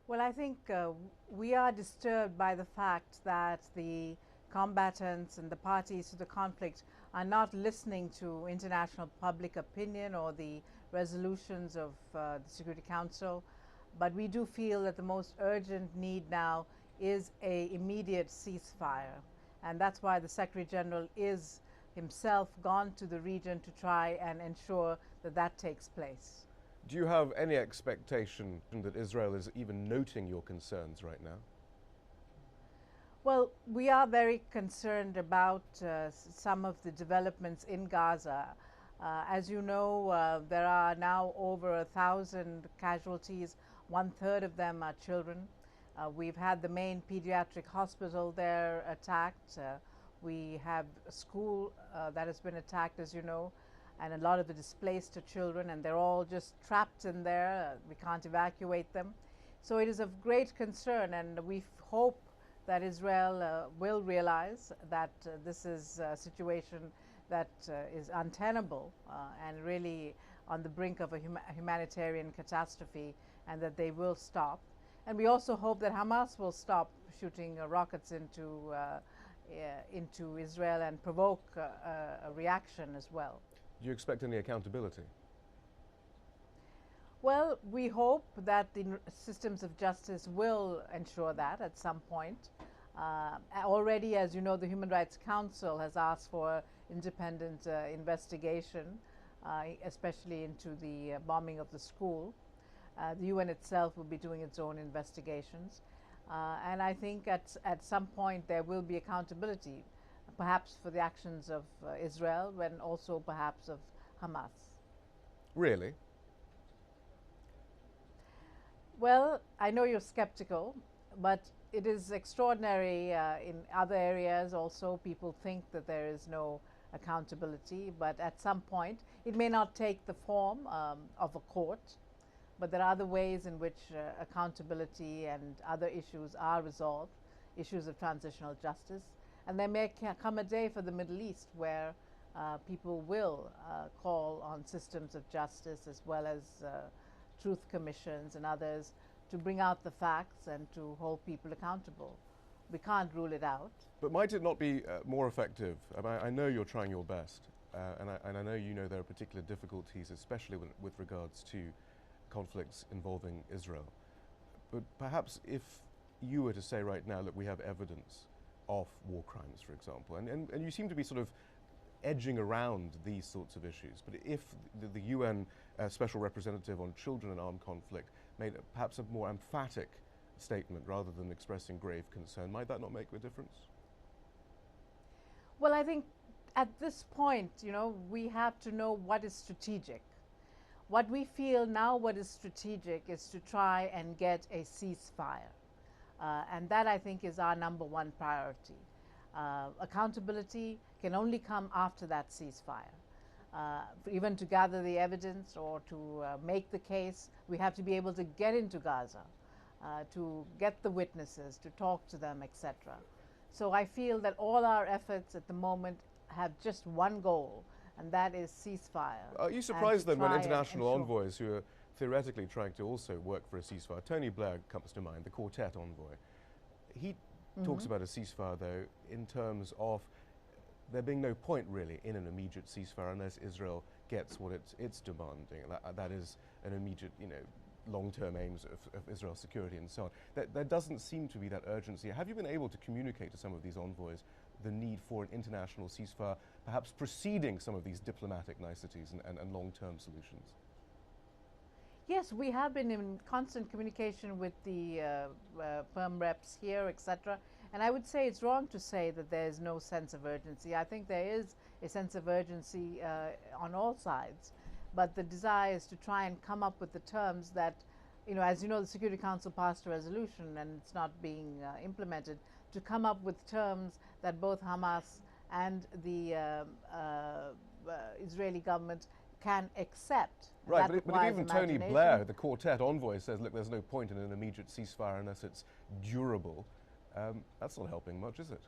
Well, I think we are disturbed by the fact that the combatants and the parties to the conflict are not listening to international public opinion or the resolutions of the Security Council. But we do feel that the most urgent need now is a immediate ceasefire. And that's why the Secretary General is himself gone to the region to try and ensure that that takes place. Do you have any expectation that Israel is even noting your concerns right now? Well, we are very concerned about some of the developments in Gaza. As you know, there are now over 1,000 casualties. 1/3 of them are children. We've had the main pediatric hospital there attacked. We have a school that has been attacked, as you know, and a lot of the displaced are children, and they're all just trapped in there. We can't evacuate them. So it is of great concern, and we hope that Israel will realize that this is a situation that is untenable and really on the brink of a humanitarian catastrophe, and that they will stop. And we also hope that Hamas will stop shooting rockets into Israel and provoke a reaction as well. Do you expect any accountability? Well, we hope that the systems of justice will ensure that at some point. Already, as you know, the Human Rights Council has asked for independent investigation, especially into the bombing of the school. The UN itself will be doing its own investigations. And I think at some point there will be accountability, perhaps for the actions of Israel and also perhaps of Hamas. Really? Well, I know you're skeptical, but it is extraordinary in other areas also. People think that there is no accountability, but at some point, it may not take the form of a court, but there are other ways in which accountability and other issues are resolved, issues of transitional justice. And there may come a day for the Middle East where people will call on systems of justice as well as truth commissions and others to bring out the facts and to hold people accountable. We can't rule it out. But might it not be more effective? I know you're trying your best, and I know you know there are particular difficulties, especially with regards to conflicts involving Israel. But perhaps if you were to say right now, look, we have evidence of war crimes, for example, and you seem to be sort of edging around these sorts of issues. But if the UN Special Representative on Children and Armed Conflict made perhaps a more emphatic statement rather than expressing grave concern, might that not make a difference? Well, I think at this point, you know, we have to know what is strategic. What we feel now, what is strategic, is to try and get a ceasefire. And that, I think, is our number one priority. Accountability can only come after that ceasefire. Even to gather the evidence or to make the case, we have to be able to get into Gaza, to get the witnesses, to talk to them, etc. So I feel that all our efforts at the moment have just one goal, and that is ceasefire. Are you surprised then when international envoys who are theoretically trying to also work for a ceasefire, Tony Blair comes to mind, the Quartet envoy, he talks about a ceasefire, though, in terms of there being no point really in an immediate ceasefire unless Israel gets what it's demanding. That is an immediate, long-term aims of Israel's security and so on. There doesn't seem to be that urgency. Have you been able to communicate to some of these envoys the need for an international ceasefire, perhaps preceding some of these diplomatic niceties and long-term solutions? Yes, we have been in constant communication with the firm reps here, etc. And I would say it's wrong to say that there is no sense of urgency. I think there is a sense of urgency on all sides. But the desire is to try and come up with the terms that, as you know, the Security Council passed a resolution and it's not being implemented, to come up with terms that both Hamas and the Israeli government can accept. Right, but if even Tony Blair, the Quartet envoy, says, look, there's no point in an immediate ceasefire unless it's durable, that's not helping much, is it?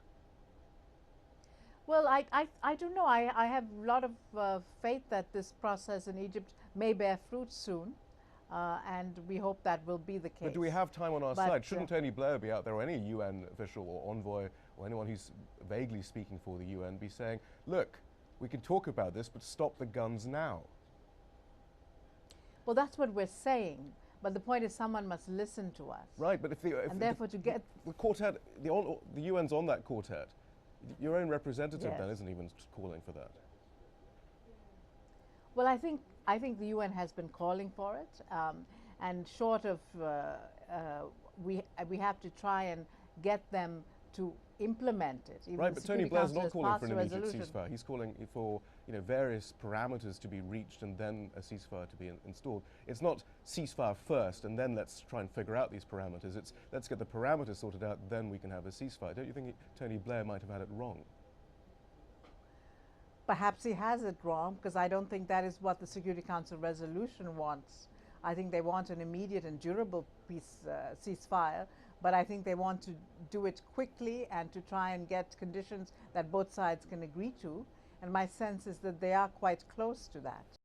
Well, I don't know. I have a lot of faith that this process in Egypt may bear fruit soon. and we hope that will be the case. But do we have time on our side? Shouldn't Tony Blair be out there, or any UN official or envoy or anyone who's vaguely speaking for the UN be saying, look, we can talk about this, but stop the guns now? Well, that's what we're saying. But the point is, someone must listen to us. Right, but if therefore to get the quartet, the UN's on that quartet, your own representative then isn't even calling for that. Well, I think the UN has been calling for it, and short of we have to try and get them to implement it. Even right, but Tony Blair's not calling for an immediate ceasefire. He's calling for various parameters to be reached and then a ceasefire to be installed. It's not ceasefire first and then let's try and figure out these parameters. It's let's get the parameters sorted out, then we can have a ceasefire. Don't you think Tony Blair might have had it wrong? Perhaps he has it wrong, because I don't think that is what the Security Council resolution wants. I think they want an immediate and durable ceasefire, but I think they want to do it quickly and to try and get conditions that both sides can agree to. And my sense is that they are quite close to that.